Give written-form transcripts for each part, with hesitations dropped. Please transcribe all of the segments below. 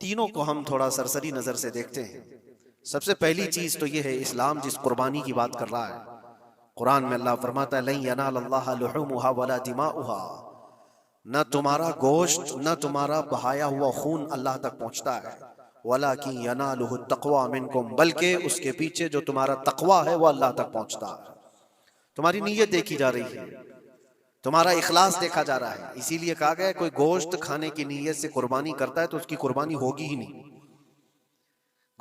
तीनों को हम थोड़ा सरसरी नजर से देखते हैं। सबसे पहली चीज तो यह है इस्लाम जिस कुर्बानी की बात कर रहा है। कुरान में अल्लाह फरमाता है लन यनालल्लाह लुहुमुहा वला दिमाउहा, न तुम्हारा गोश्त न तुम्हारा बहाया हुआ खून अल्लाह तक पहुंचता है, वलाकिन यनालुहु तक़वा मिनकुम, बल्कि उसके पीछे जो तुम्हारा तक़वा है वो अल्लाह तक पहुंचता है। तुम्हारी नीयत देखी जा रही है, तुम्हारा इखलास देखा जा रहा है। इसीलिए कहा गया कोई गोश्त खाने की नीयत से कुर्बानी करता है तो उसकी कुर्बानी होगी ही नहीं।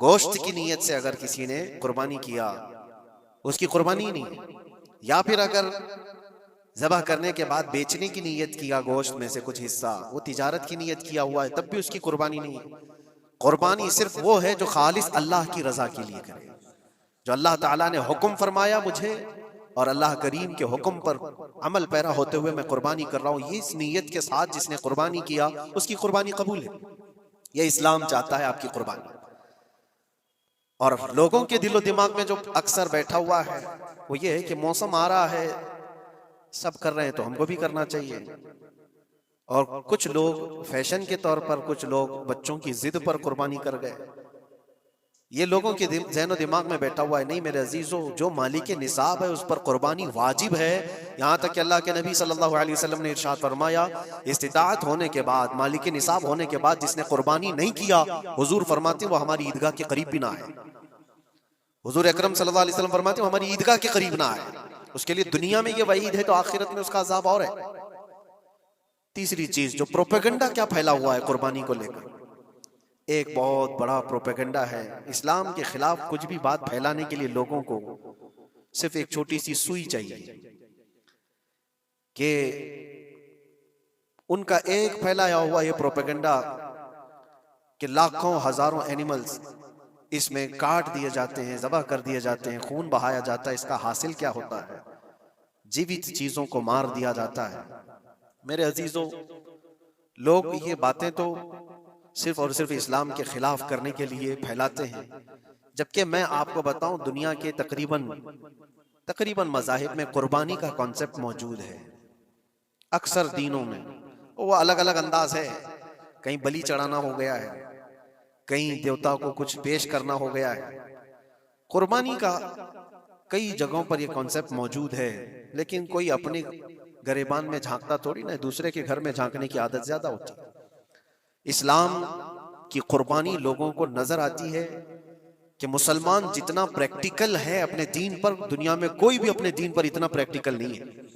गोश्त की नीयत से अगर किसी ने कुर्बानी किया उसकी कुर्बानी नहीं। या फिर अगर ज़बह करने के बाद बेचने की नीयत किया गोश्त में से कुछ हिस्सा, वो तिजारत की नीयत किया हुआ है, तब भी उसकी कुर्बानी नहीं है। कुर्बानी सिर्फ वो है जो खालिस अल्लाह की रजा के लिए करे, जो अल्लाह ताला ने हुक्म फरमाया मुझे और अल्लाह करीम के हुक्म पर अमल पैरा होते हुए मैं कुर्बानी कर रहा हूँ, ये इस नीयत के साथ जिसने कुर्बानी किया उसकी कुर्बानी कबूल है। ये इस्लाम चाहता है आपकी कुर्बानी। और लोगों के दिलो दिमाग में जो अक्सर बैठा हुआ है वो ये है कि मौसम आ रहा है, सब कर रहे हैं तो हमको भी करना चाहिए। और कुछ लोग फैशन के तौर पर, कुछ लोग बच्चों की जिद पर कुर्बानी कर गए। ये लोगों के ज़हन और दिमाग में बैठा हुआ है। नहीं मेरे अजीजों, जो मालिक निसाब है उस पर कुर्बानी वाजिब है। यहाँ तक कि अल्लाह के नबी सल्लल्लाहु अलैहि वसल्लम ने इरशाद फरमाया, इस्तिताअत होने के बाद, मालिक निसाब होने के बाद जिसने कुर्बानी नहीं किया, हुजूर फरमाते वो हमारी ईदगाह के करीब भी ना आए। हुजूर अकरम सल्लल्लाहु अलैहि वसल्लम फरमाते वो हमारी ईदगाह के करीब ना आए। उसके लिए दुनिया में ये वईद है तो आखिरत में उसका अजाब और है। तीसरी चीज, जो प्रोपेगेंडा क्या फैला हुआ है कुर्बानी को लेकर, एक बहुत बड़ा प्रोपेगेंडा है। इस्लाम के खिलाफ कुछ भी बात फैलाने के लिए लोगों को सिर्फ एक छोटी सी सुई चाहिए कि उनका एक फैलाया हुआ ये प्रोपेगेंडा कि लाखों हजारों एनिमल्स इसमें काट दिए जाते हैं, ज़बह कर दिए जाते हैं, खून बहाया जाता है, इसका हासिल क्या होता है? जीवित चीजों को मार दिया जाता है। मेरे अजीजों, लोग ये बातें तो सिर्फ और सिर्फ इस्लाम के खिलाफ करने के लिए फैलाते हैं, जबकि मैं आपको बताऊं दुनिया के तकरीबन मज़ाहिब में कुर्बानी का कॉन्सेप्ट मौजूद है। अक्सर दीनों में वो अलग अलग अंदाज है। कहीं बलि चढ़ाना हो गया है, कहीं देवता को कुछ पेश करना हो गया है। कुर्बानी का कई जगहों पर यह कॉन्सेप्ट मौजूद है, लेकिन कोई अपने गरेबान में झांकता थोड़ी ना, दूसरे के घर में झांकने की आदत ज्यादा होती है। इस्लाम की कुर्बानी लोगों को नजर आती है कि मुसलमान जितना प्रैक्टिकल है अपने दीन पर, दुनिया में कोई भी अपने दीन पर इतना प्रैक्टिकल नहीं है।